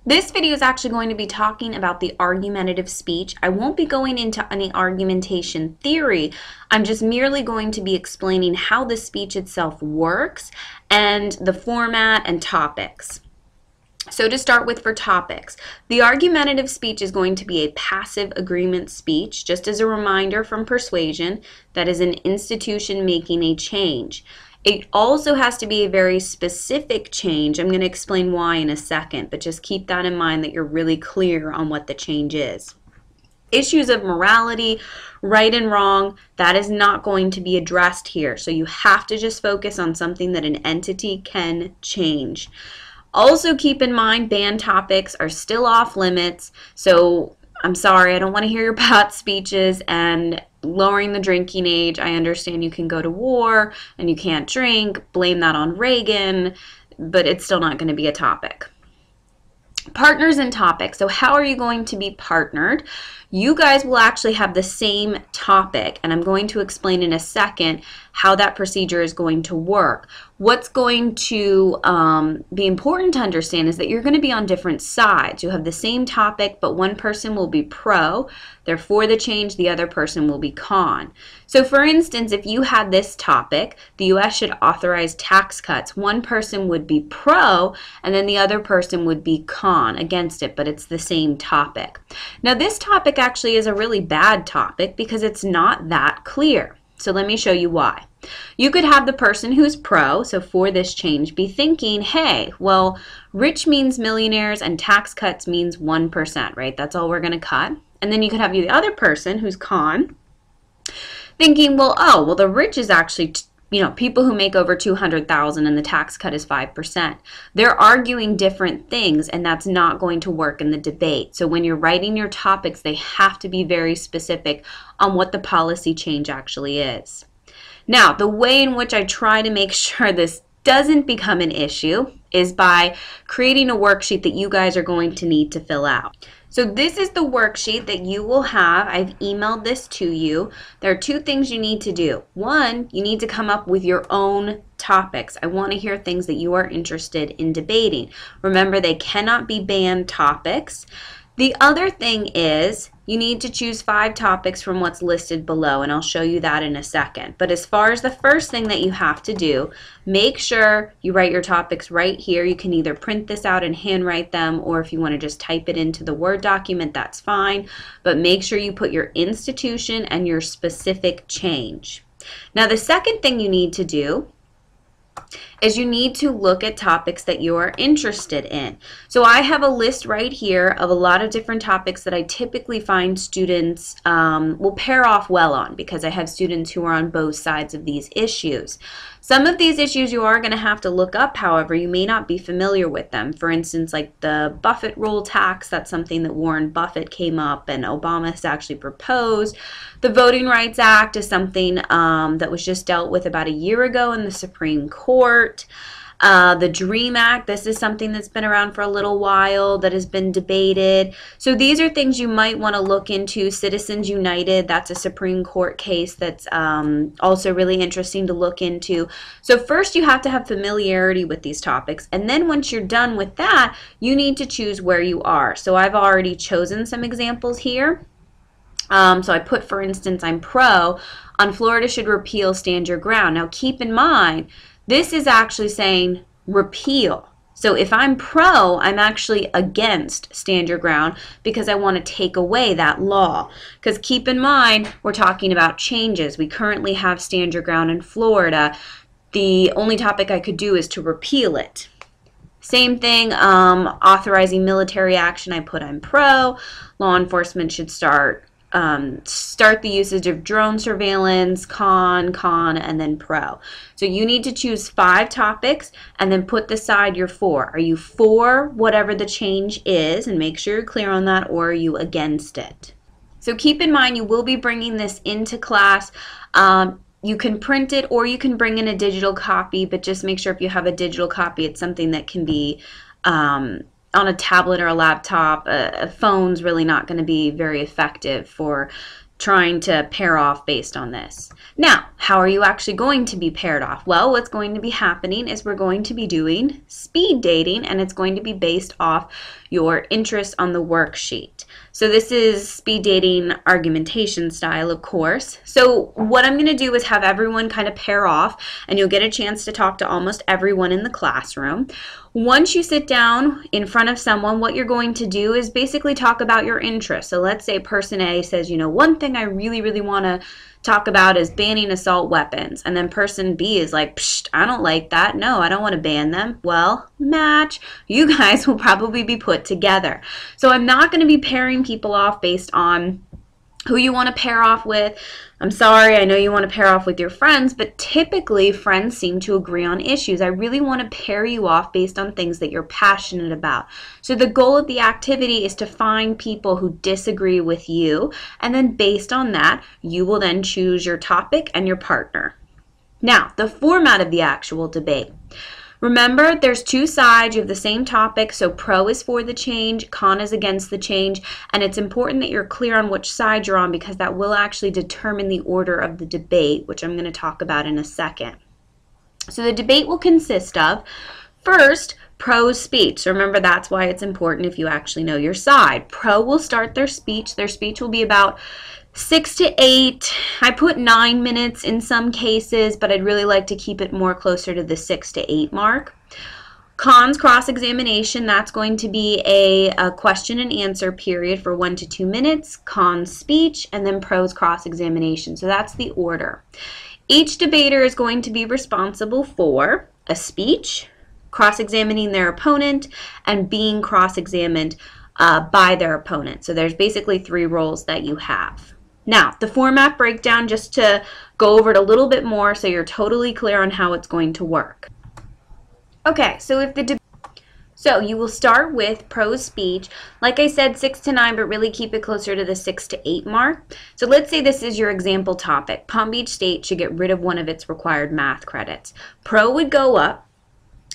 This video is actually going to be talking about the argumentative speech. I won't be going into any argumentation theory. I'm just merely going to be explaining how the speech itself works and the format and topics. So to start with, for topics, the argumentative speech is going to be a passive agreement speech, just as a reminder from persuasion that is an institution making a change. It also has to be a very specific change. I'm going to explain why in a second, but just keep that in mind that you're really clear on what the change is. Issues of morality, right and wrong, that is not going to be addressed here. So you have to just focus on something that an entity can change. Also keep in mind banned topics are still off limits. So I'm sorry, I don't want to hear your pot speeches and lowering the drinking age. I understand you can go to war and you can't drink. Blame that on Reagan, but it's still not going to be a topic. Partners and topics. So how are you going to be partnered? You guys will actually have the same topic, and I'm going to explain in a second how that procedure is going to work. What's going to be important to understand is that you're going to be on different sides. You have the same topic, but one person will be pro, they're for the change, the other person will be con. So for instance, if you had this topic, the U.S. should authorize tax cuts, one person would be pro, and then the other person would be con, against it, but it's the same topic. Now this topic actually is a really bad topic because it's not that clear. So let me show you why. You could have the person who's pro, so for this change, be thinking, hey, well, rich means millionaires and tax cuts means 1%, right? That's all we're going to cut. And then you could have the other person who's con, thinking, well, oh, well, the rich is actually, people who make over $200,000 and the tax cut is 5%. They're arguing different things, and that's not going to work in the debate. So when you're writing your topics, they have to be very specific on what the policy change actually is. Now, the way in which I try to make sure this doesn't become an issue is by creating a worksheet that you guys are going to need to fill out. So this is the worksheet that you will have. I've emailed this to you. There are two things you need to do. One, you need to come up with your own topics. I want to hear things that you are interested in debating. Remember, they cannot be banned topics. The other thing is you need to choose 5 topics from what's listed below, and I'll show you that in a second. But as far as the first thing that you have to do, make sure you write your topics right here. You can either print this out and handwrite them, or if you want to just type it into the Word document, that's fine. But make sure you put your institution and your specific change. Now, the second thing you need to do is you need to look at topics that you are interested in. So I have a list right here of a lot of different topics that I typically find students will pair off well on, because I have students who are on both sides of these issues. Some of these issues you are going to have to look up, however, you may not be familiar with them. For instance, like the Buffett rule tax, that's something that Warren Buffett came up and Obama has actually proposed. The Voting Rights Act is something that was just dealt with about a year ago in the Supreme Court. The DREAM Act, this is something that's been around for a little while that has been debated. So these are things you might want to look into. Citizens United, that's a Supreme Court case that's also really interesting to look into. So first you have to have familiarity with these topics, and then once you're done with that, you need to choose where you are. So I've already chosen some examples here. So I put, for instance, I'm pro on Florida should repeal stand your ground. Now keep in mind, this is actually saying repeal. So if I'm pro, I'm actually against stand your ground because I want to take away that law. Because keep in mind, we're talking about changes. We currently have stand your ground in Florida. The only topic I could do is to repeal it. Same thing, authorizing military action, I put I'm pro. Law enforcement should start the usage of drone surveillance, con, and then pro. So you need to choose 5 topics and then put the side you're for. Are you for whatever the change is, and make sure you're clear on that, or are you against it? So keep in mind you will be bringing this into class. You can print it or you can bring in a digital copy, but just make sure if you have a digital copy, it's something that can be on a tablet or a laptop. A phone's really not going to be very effective for trying to pair off based on this. Now, how are you actually going to be paired off? Well, what's going to be happening is we're going to be doing speed dating, and it's going to be based off your interest on the worksheet. So this is speed dating argumentation style, of course. So what I'm going to do is have everyone kind of pair off, and you'll get a chance to talk to almost everyone in the classroom. Once you sit down in front of someone, what you're going to do is basically talk about your interests. So let's say person A says, you know, one thing I really want to talk about is banning assault weapons. And then person B is like, psh, I don't like that. No, I don't want to ban them. Well, match. You guys will probably be put together. So I'm not going to be pairing people off based on who you want to pair off with. I'm sorry, I know you want to pair off with your friends, but typically friends seem to agree on issues. I really want to pair you off based on things that you're passionate about. So the goal of the activity is to find people who disagree with you, and then based on that, you will then choose your topic and your partner. Now, the format of the actual debate. Remember, there's two sides. You have the same topic, so pro is for the change, con is against the change, and it's important that you're clear on which side you're on because that will actually determine the order of the debate, which I'm going to talk about in a second. So the debate will consist of, first, pro's speech. So remember, that's why it's important if you actually know your side. Pro will start their speech. Their speech will be about 6 to 8. I put 9 minutes in some cases, but I'd really like to keep it more closer to the 6 to 8 mark. Con's cross-examination, that's going to be a question and answer period for 1 to 2 minutes. Con's speech, and then pro's cross-examination. So that's the order. Each debater is going to be responsible for a speech, cross-examining their opponent, and being cross-examined by their opponent. So there's basically 3 roles that you have. Now, the format breakdown, just to go over it a little bit more so you're totally clear on how it's going to work. Okay, so you will start with pro's speech. Like I said, 6 to 9, but really keep it closer to the 6 to 8 mark. So let's say this is your example topic. Palm Beach State should get rid of one of its required math credits. Pro would go up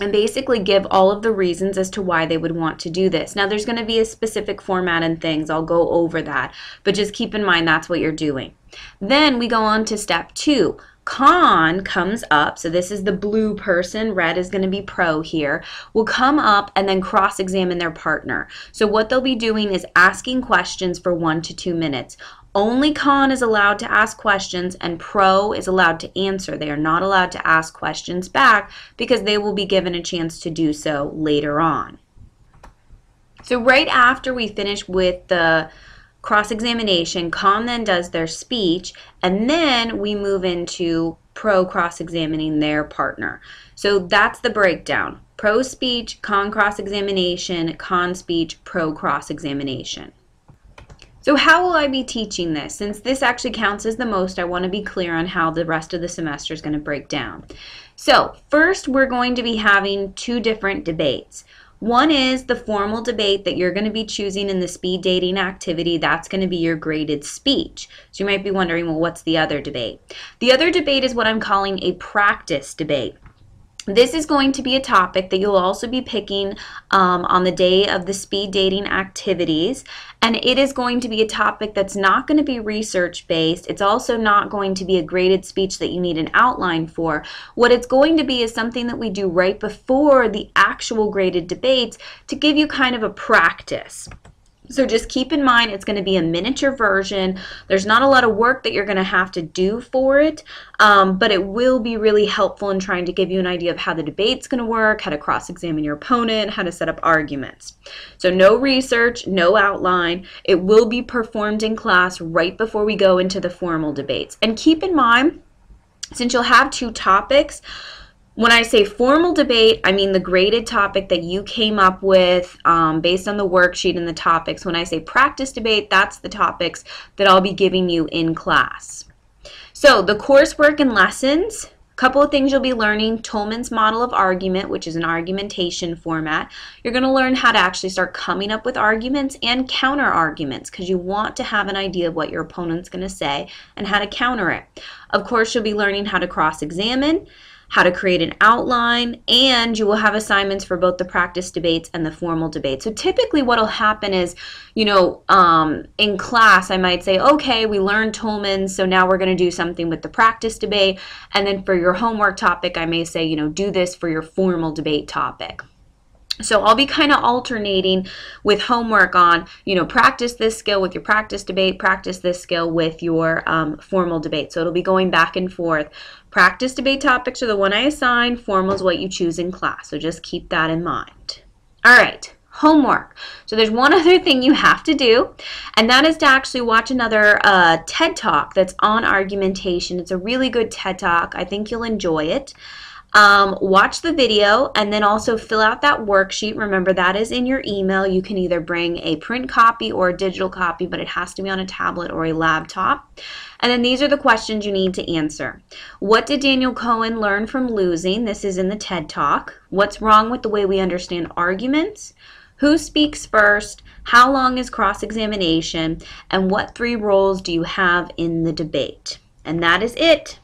and basically give all of the reasons as to why they would want to do this. Now, there's going to be a specific format and things. I'll go over that, but just keep in mind that's what you're doing. Then we go on to step 2. Con comes up, so this is the blue person, red is going to be pro here, will come up and then cross-examine their partner. So what they'll be doing is asking questions for 1 to 2 minutes. Only con is allowed to ask questions and pro is allowed to answer. They are not allowed to ask questions back because they will be given a chance to do so later on. So right after we finish with the cross-examination, con then does their speech, and then we move into pro cross-examining their partner. So that's the breakdown. Pro speech, con cross-examination, con speech, pro cross-examination. So how will I be teaching this? Since this actually counts as the most, I want to be clear on how the rest of the semester is going to break down. So first, we're going to be having 2 different debates. One is the formal debate that you're going to be choosing in the speed dating activity. That's going to be your graded speech. So you might be wondering, well, what's the other debate? The other debate is what I'm calling a practice debate. This is going to be a topic that you'll also be picking on the day of the speed dating activities, and it is going to be a topic that's not going to be research-based. It's also not going to be a graded speech that you need an outline for. What it's going to be is something that we do right before the actual graded debates to give you kind of a practice. So just keep in mind it's going to be a miniature version. There's not a lot of work that you're going to have to do for it, but it will be really helpful in trying to give you an idea of how the debate's going to work, how to cross-examine your opponent, how to set up arguments. So no research, no outline. It will be performed in class right before we go into the formal debates. And keep in mind, since you'll have 2 topics, when I say formal debate, I mean the graded topic that you came up with based on the worksheet and the topics. When I say practice debate, that's the topics that I'll be giving you in class. So the coursework and lessons, a couple of things you'll be learning. Tolman's model of argument, which is an argumentation format. You're going to learn how to actually start coming up with arguments and counter arguments because you want to have an idea of what your opponent's going to say and how to counter it. Of course, you'll be learning how to cross-examine, how to create an outline, and you will have assignments for both the practice debates and the formal debates. So typically what will happen is, in class I might say, okay, we learned Tolman, so now we're going to do something with the practice debate, and then for your homework topic I may say, do this for your formal debate topic. So I'll be kind of alternating with homework on, practice this skill with your practice debate, practice this skill with your formal debate. So it'll be going back and forth. Practice debate topics are the one I assign, formal is what you choose in class. So just keep that in mind. All right, homework. So there's one other thing you have to do, and that is to actually watch another TED Talk that's on argumentation. It's a really good TED Talk. I think you'll enjoy it. Watch the video and then also fill out that worksheet. Remember, that is in your email. You can either bring a print copy or a digital copy, but it has to be on a tablet or a laptop. And then these are the questions you need to answer. What did Daniel Cohen learn from losing? This is in the TED Talk. What's wrong with the way we understand arguments? Who speaks first? How long is cross-examination? And what 3 roles do you have in the debate? And that is it.